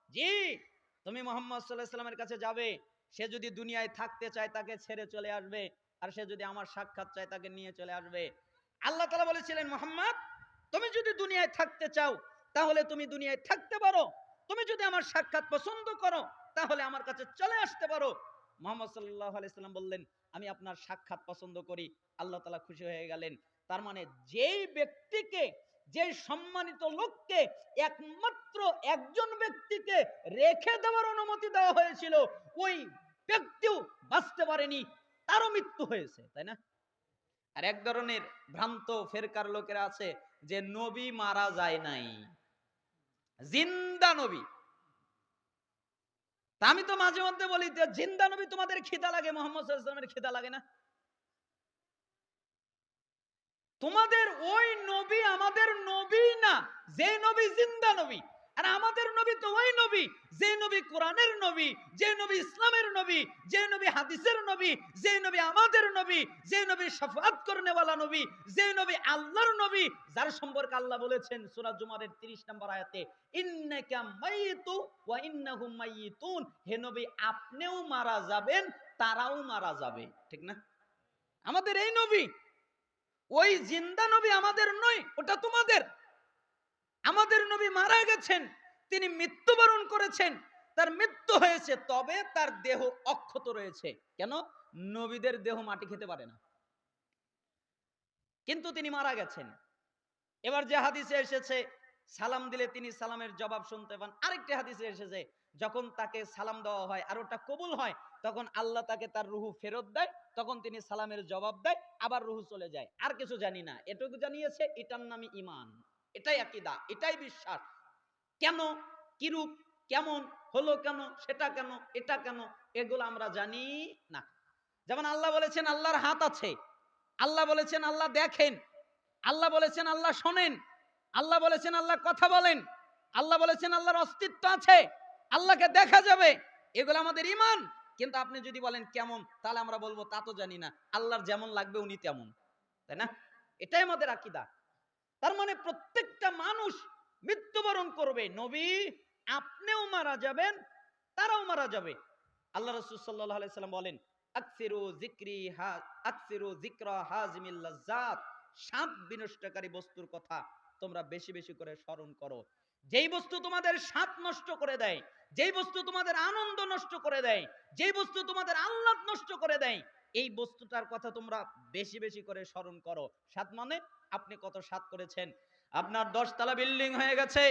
জি, তুমি মুহাম্মদ সাল্লাল্লাহু আলাইহি সাল্লামের কাছে যাবে, সে যদি দুনিয়ায় থাকতে চায় তাকে ছেড়ে চলে আসবে, আর সে যদি আমার সাক্ষাৎ চায় তাকে নিয়ে চলে আসবে। আল্লাহ তাআলা বলেছিলেন, মুহাম্মদ তুমি যদি দুনিয়ায় থাকতে চাও তাহলে তুমি দুনিয়ায় থাকতে পারো, তুমি যদি আমার সাক্ষাৎ পছন্দ করো তাহলে আমার কাছে চলে আসতে পারো। মুহাম্মদ সাল্লাল্লাহু আলাইহি সাল্লাম বললেন, আমি আপনার সাক্ষাৎ পছন্দ করি। আল্লাহ তাআলা খুশি হয়ে গেলেন। তার মানে যেই ব্যক্তিকে, যেই সম্মানিত লোককে একমাত্র একজন ব্যক্তিকে রেখে দেওয়ার অনুমতি দেওয়া হয়েছিল, ওই ব্যক্তিও বাঁচতে পারেনি, তারও মৃত্যু হয়েছে, তাই না? আর এক ধরনের ভ্রান্ত ফেরকার লোকেরা আছে যে নবী মারা যায় নাই, জিন্দা নবী। তা আমি তো মাঝে মধ্যে বলি যে জিন্দা নবী তোমাদের খিদা লাগে, মুহাম্মদ সাল্লাল্লাহু আলাইহি ওয়াসাল্লামের খিদা লাগে না? তোমাদের ওই নবী আমাদের নবী না, যে নবী জিন্দা নবী। আর আমাদের নবী তো ওই নবী, যে নবী কোরআনের নবী, যে নবী ইসলামের নবী, যে নবী হাদিসের নবী, যে নবী আমাদের নবী, যে নবী শাফাআত করনেওয়ালা নবী, যে নবী আল্লাহর নবী, যার সম্পর্কে আল্লাহ বলেছেন সূরা জুমারের 30 নম্বর আয়াতে, ইন্নাকা মাইয়িতু ওয়া ইন্নাহুম মাইয়িতুন, হে নবী আপনিও মারা যাবেন, তারাও মারা যাবে, ঠিক না? আমাদের এই নবী, ওই জিন্দা নবী আমাদের নয়, ওটা তোমাদের। আমাদের নবী মারা গেছেন, তিনি মৃত্যুবরণ করেছেন, তার মৃত্যু হয়েছে, তবে তার দেহ অক্ষত রয়েছে। কেন? নবীদের দেহ মাটি খেতে পারে না, কিন্তু তিনি মারা গেছেন। এবার যে হাদিসে এসেছে সালাম দিলে তিনি সালামের জবাব শুনতে পান, আরেকটি হাদিসে এসেছে যখন তাকে সালাম দেওয়া হয় আর ওটা কবুল হয়, তখন আল্লাহ তাকে তার রুহু ফেরত দেয়, তখন তিনি সালামের জবাব দেয়, আবার রুহু চলে যায়। আর কিছু জানি না, এটুকু জানিয়েছে এটার নামই ঈমান, এটাই আকীদা, এটাই বিশ্বাস। কেন, কিরূপ, কেমন হলো, কেন সেটা, কেন এটা, কেন এগুলো আমরা জানি না। যেমন আল্লাহ বলেছেন আল্লাহর হাত আছে, আল্লাহ বলেছেন আল্লাহ দেখেন, আল্লাহ বলেছেন আল্লাহ শোনেন, আল্লাহ বলেছেন আল্লাহ কথা বলেন, আল্লাহ বলেছেন আল্লাহর অস্তিত্ব আছে, আল্লাহকে দেখা যাবে, এগুলো আমাদের ঈমান। কিন্তু আপনি যদি বলেন কেমন, তাহলে আমরা বলবো তা তো জানি না, আল্লাহর যেমন লাগবে উনি তেমন, তাই না? এটাই আমাদের আকীদা। তার মানে প্রত্যেকটা মানুষ মৃত্যুবরণ করবে, নবী আপনিও মারা যাবেন, তারাও মারা যাবে। আল্লাহ রাসূল সাল্লাল্লাহু আলাইহি সাল্লাম বলেন, আকসিরু যিকরা হাজিমিল লাজ্জাত, স্বাদ বিনষ্টকারী বস্তুর কথা তোমরা বেশি বেশি করে স্মরণ করো। যেই বস্তু তোমাদের স্বাদ নষ্ট করে দেয়, যেই বস্তু তোমাদের আনন্দ নষ্ট করে দেয়, যেই বস্তু তোমাদের আহ্লাদ নষ্ট করে দেয়, এই বস্তুটার কথা তোমরা বেশি বেশি করে স্মরণ করো। স্বাদ মানে আপনি কত স্বাদ করেছেন। আপনার 10 তলা বিল্ডিং হয়ে গেছে,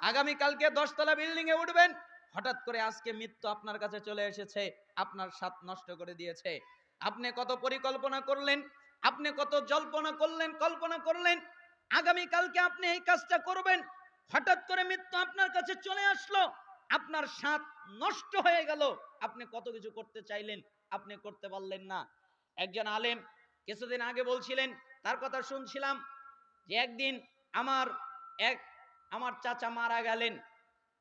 আগামী কালকে 10 তলা বিল্ডিং এ উঠবেন, হঠাৎ করে আজকে মৃত্যু আপনার কাছে চলে এসেছে, আপনার স্বাদ নষ্ট করে দিয়েছে। আপনি কত পরিকল্পনা করলেন, আপনি কত জল্পনা করলেন, কল্পনা করলেন আগামী কালকে আপনি এই কাজটা করবেন, হঠাৎ করে মৃত্যু আপনার কাছে চলে আসলো, আপনার স্বাদ নষ্ট হয়ে গেল। আপনি কত কিছু করতে চাইলেন, আপনি করতে পারলেন না। একজন আলেম কিছুদিন আগে বলছিলেন, তার কথা শুনছিলাম, যে একদিন আমার এক আমার চাচা মারা গেলেন,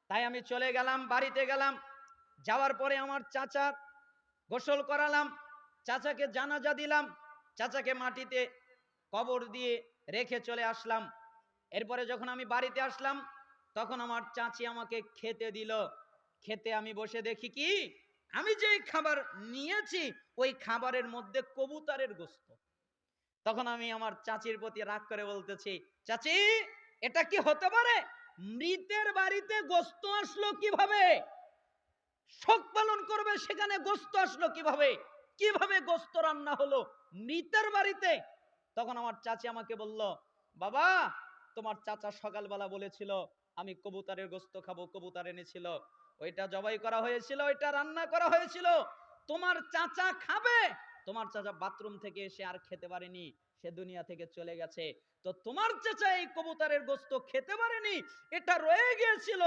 তাই আমি চলে গেলাম, বাড়িতে গেলাম। যাওয়ার পরে আমার চাচা গোসল করালাম, চাচাকে জানাজা দিলাম, চাচাকে মাটিতে কবর দিয়ে রেখে চলে আসলাম। এরপরে যখন আমি বাড়িতে আসলাম, তখন আমার চাচি আমাকে খেতে দিল। খেতে আমি বসে দেখি কি, আমি যেই খাবার নিয়েছি ওই খাবারের মধ্যে কবুতরের গোশত। তখন আমি আমার চাচির প্রতি রাগ করে বলতেছি, চাচি এটা কি হতে পারে? মৃতের বাড়িতে গোশত আসলো কিভাবে? শোক পালন করবে, সেখানে গোশত আসলো কিভাবে? কিভাবে গোশত রান্না হলো মৃতের বাড়িতে? তখন আমার চাচি আমাকে বলল, বাবা তোমার চাচা সকালবেলা বলেছিল আমি কবুতরের গোশত খাবো, কবুতর এনেছিল, ওইটা জবাই করা হয়েছিল, ওইটা রান্না করা হয়েছিল, তোমার চাচা খাবে। তোমার চাচা বাথরুম থেকে এসে আর খেতে পারেনি, সে দুনিয়া থেকে চলে গেছে। তো তোমার চাচা এই কবুতরের গোশত খেতে পারেনি, এটা রয়ে গিয়েছিল,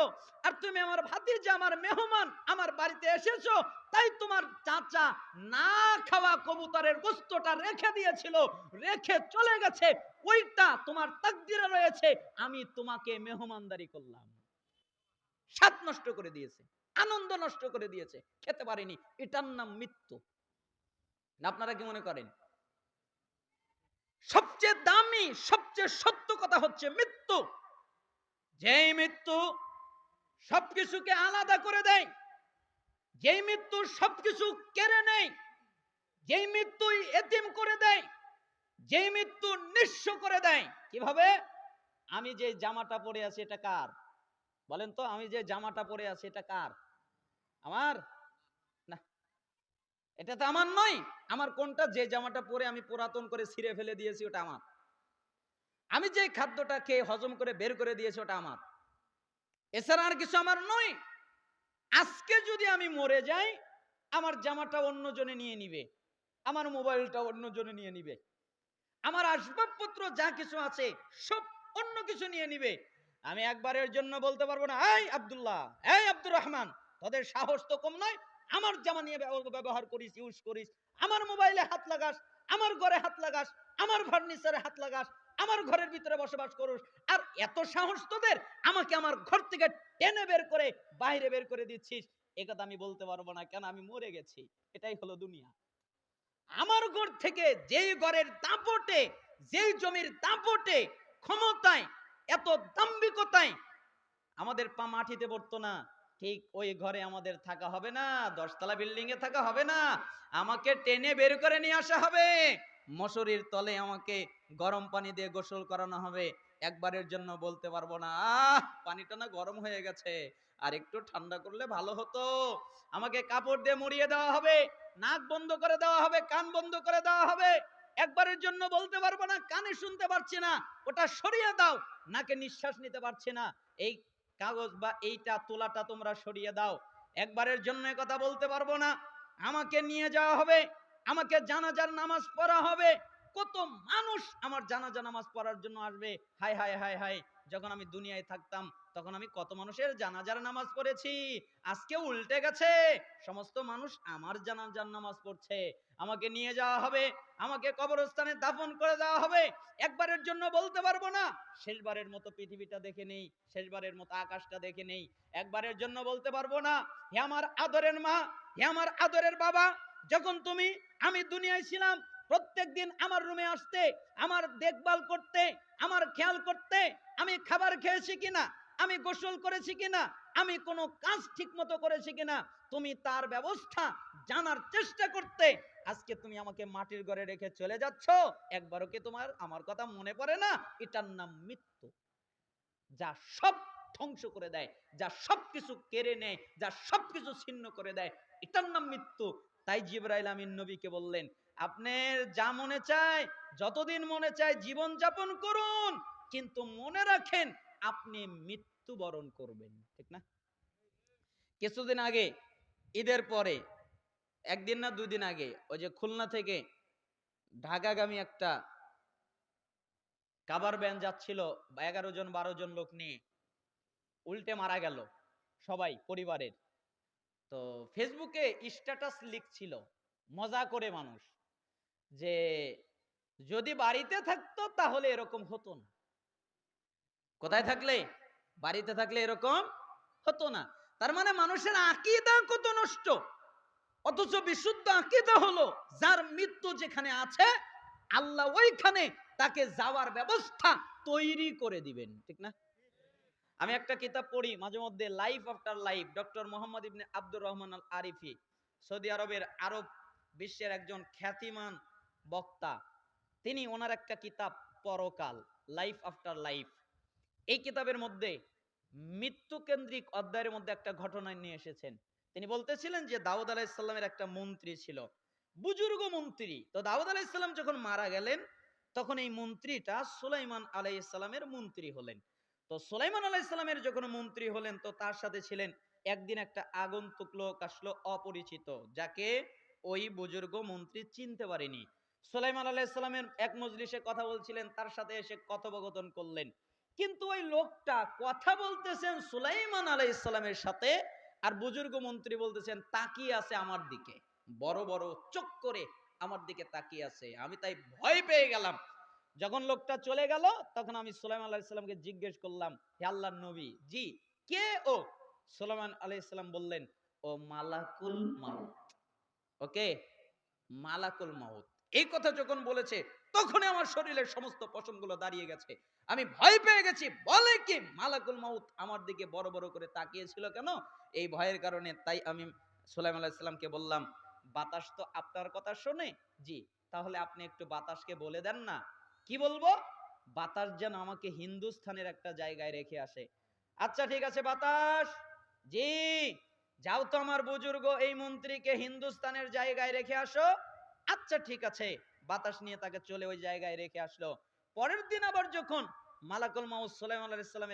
আর তুমি আমার ভাতিজা, আমার মেহমান, আমার বাড়িতে এসেছো, তাই তোমার চাচা না খাওয়া কবুতরের গোশতটা রেখে দিয়েছিল, রেখে চলে গেছে, ওইটা তোমার তাকদিরে রয়েছে, আমি তোমাকে মেহমানদারি করলাম। স্বাদ নষ্ট করে দিয়েছে, আনন্দ নষ্ট করে দিয়েছে, খেতে পারেনি, এটার নাম মৃত্যু। আপনারা কি মনে করেন? সবচেয়ে দামি, সবচেয়ে সত্য কথা হচ্ছে মৃত্যু। যেই মৃত্যু সবকিছুকে আলাদা করে দেয়, যেই মৃত্যু সবকিছু কেড়ে নেয়, যেই মৃত্যু এতিম করে দেয়, যেই মৃত্যু নিঃস্ব করে দেয়। কিভাবে? আমি যে জামাটা পরে আছি এটা কার? বলেন তো, আমি যে জামাটা পরে আছি এটা কার? আমার না, এটা তো আমার নয়। আমার কোনটা? যে জামাটা পরে আমি পুরাতন করে ছিঁড়ে ফেলে দিয়েছি ওটা আমার। আমি যে খাদ্যটা খেয়ে হজম করে বের করে দিয়েছি ওটা আমার। এছাড়া আর কিছু আমার নয়। আজকে যদি আমি মরে যাই, আমার জামাটা অন্যজনে নিয়ে নিবে, আমার মোবাইলটা অন্যজনে নিয়ে নিবে, আমার আসবাবপত্র যা কিছু আছে সব অন্য কিছু নিয়ে নিবে। আমি একবারের জন্য বলতে পারবো না, এই আব্দুল্লাহ, এই আব্দুর রহমান, তোদের সাহস তো কম নয়, আমার জামা নিয়ে ব্যবহার করিস, ইউজ করিস, আমার মোবাইলে হাত লাগাস, আমার ঘরে হাত লাগাস, আমার ফার্নিচারে হাত লাগাস, আমার ঘরের ভিতরে বসবাস করুস, আর এত সাহস তোদের আমাকে আমার ঘর থেকে টেনে বের করে বাইরে বের করে দিচ্ছিস। একথা আমি বলতে পারবো না, কেন? আমি মরে গেছি। এটাই হলো দুনিয়া। আমার ঘর থেকে, যেই ঘরের দাপটে, যেই জমির দাপটে, ক্ষমতায়, এত দাম্ভিকতায় আমাদের পা মাটিতে পড়তো না, ঠিক ওই ঘরে আমাদের থাকা হবে না, 10তলা বিল্ডিং এ থাকা হবে না, আমাকে টেনে বের করে নিয়ে আসা হবে, মশারির তলে আমাকে গরম পানি দিয়ে গোসল করানো হবে। একবারের জন্য বলতে পারবো না, পানিটা না গরম হয়ে গেছে, আর একটু ঠান্ডা করলে ভালো হতো। আমাকে কাপড় দিয়ে মুড়িয়ে দেওয়া হবে, নাক বন্ধ করে দেওয়া হবে, কান বন্ধ করে দেওয়া হবে। একবারের জন্য বলতে পারবো না, কানে শুনতে পারছি না, ওটা সরিয়ে দাও, নাকে নিঃশ্বাস নিতে পারছি না, এই কাগজ বা এইটা তোলাটা তোমরা সরিয়ে দাও। একবারের জন্য কথা বলতে পারবো না। আমাকে নিয়ে যাওয়া হবে, আমাকে জানাজার নামাজ পড়া হবে। কত মানুষ আমার জানাজা নামাজ পড়ার জন্য আসবে। হায় হায় হায় হায়, যখন আমি দুনিয়ায় থাকতাম তখন আমি কত মানুষের জানাজার নামাজ পড়েছি, আজকে উল্টে গেছে, সমস্ত মানুষ আমার জানাজার নামাজ পড়ছে। আমাকে নিয়ে যাওয়া হবে, আমাকে কবরস্থানে দাফন করে দেওয়া হবে। একবারের জন্য বলতে পারবো না, শেষবারের মতো পৃথিবীটা দেখে নেই, শেষবারের মতো আকাশটা দেখে নেই। একবারের জন্য বলতে পারবো না, হে আমার আদরের মা, হে আমার আদরের বাবা, যখন তুমি, আমি দুনিয়ায় ছিলাম, প্রত্যেক দিন আমার রুমে আসতে, আমার দেখভাল করতে, আমার খেয়াল করতে, আমি খাবার খেয়েছি কিনা, আমি গোসল করেছি কিনা, আমি কোনো কাজ ঠিক মতো করেছি কিনা, তুমি তার ব্যবস্থা জানার চেষ্টা করতে। আজকে তুমি আমাকে মাটির ঘরে রেখে চলে যাচ্ছ, একবারও কি তোমার আমার কথা মনে পড়ে না? এটার নাম মৃত্যু, যা সব ধ্বংস করে দেয়, যা সবকিছু কেড়ে নেয়, যা সবকিছু ছিন্ন করে দেয়, এটার নাম মৃত্যু। তাই জিবরাইল আমিন নবীকে বললেন, আপনার যা মনে চায়, যতদিন মনে চায় জীবন যাপন করুন, কিন্তু মনে রাখেন আপনি মৃত্যুবরণ করবেন। ঠিক না? কিছুদিন আগে, ঈদের পরে, একদিন না 2 দিন আগে, ওই যে খুলনা থেকে ঢাকাগামী একটা কাভার ভ্যান যাচ্ছিল, 11 জন 12 জন লোক নিয়ে, উল্টে মারা গেল সবাই পরিবারের। তো ফেসবুকে স্ট্যাটাস লিখছিল মজা করে মানুষ, যে যদি বাড়িতে থাকতো তাহলে এরকম হতো না। কোথায় থাকলে? বাড়িতে থাকলে এরকম হতো না। তার মানে মানুষের আকীদা কত নষ্ট। অথচ বিশুদ্ধ আকীদা হলো, যার মৃত্যু যেখানে আছে আল্লাহ ওইখানে তাকে যাওয়ার ব্যবস্থা তৈরি করে দিবেন। ঠিক না? আমি একটা কিতাব পড়ি মাঝে মধ্যে, life after life, doctor Muhammad ibn Abdur Rahman al Arifi, Saudi আরবের আরব বিশ্বের একজন খ্যাতিমান বক্তা। তিনি ওনার একটা কিতাব পরকাল, লাইফ আফটার লাইফ, এই কিতাবের মধ্যে মৃত্যু কেন্দ্রিক অধ্যায়ের মধ্যে একটা ঘটনা নিয়ে এসেছেন। তিনি বলতেছিলেন যে দাউদ আলাইহিসসালামের একটা মন্ত্রী ছিল, বুজুর্গ মন্ত্রী। তো দাউদ আলাইহিসসালাম যখন মারা গেলেন, তখন এই মন্ত্রীটা সুলাইমান আলাইহিসসালামের মন্ত্রী হলেন। তো সুলাইমান আলাইহিসসালামের যখন মন্ত্রী হলেন, তো তার সাথে ছিলেন একদিন একটা আগন্তুক লোক আসলো, অপরিচিত, যাকে ওই বুজুর্গ মন্ত্রী চিনতে পারেনি। সুলাইমান আলাইহিসসালামের এক মজলিসে কথা বলছিলেন, তার সাথে এসে কথোপকথন করলেন। কিন্তু ওই লোকটা কথা বলতেছেন সুলাইমান আলাইহিসসালামের সাথে, আর বুজুর্গ মন্ত্রী বলতেছেন তাকিয়ে আছে আমার দিকে, বড় বড় চোখ করে আমার দিকে তাকিয়ে আছে। আমি তাই ভয় পেয়ে গেলাম। যখন লোকটা চলে গেল, তখন আমি সুলাইমান আলাইহিস সালামকে জিজ্ঞেস করলাম, হে আল্লাহর নবী, জি কে ও? সুলাইমান আলাইহিস সালাম বললেন, ও মালাকুল মাউত। ওকে, মালাকুল মাউত। এই কথা যখন বলেছে, তখনই আমার শরীরের সমস্ত পশমগুলো দাঁড়িয়ে গেছে, আমি ভয় পেয়ে গেছি। বলে কি মালাকুল মাউত আমার দিকে বড় বড় করে তাকিয়েছিল কেন? এই ভয়ের কারণে। তাই আমি সুলাইমান আলাইহিস সালামকে বললাম, বাতাস তো আপনার কথা শোনে। জি, তাহলে আপনি একটু বাতাসকে বলে দেন না। কি বলবো? বাতাস যেন আমাকে হিন্দুস্থানের একটা জায়গায় রেখে আসে। আচ্ছা ঠিক আছে বাতাস, জি যাও তো আমার বুজুর্গ এই মন্ত্রীকে হিন্দুস্তানের জায়গায় রেখে আসো। আচ্ছা ঠিক আছে, বাতাস নিয়ে তাকে চলে ওই জায়গায় রেখে আসলো। পরের দিন আবার যখন মালাকুল মাউত সুলাইমান আলাইহিস সালামের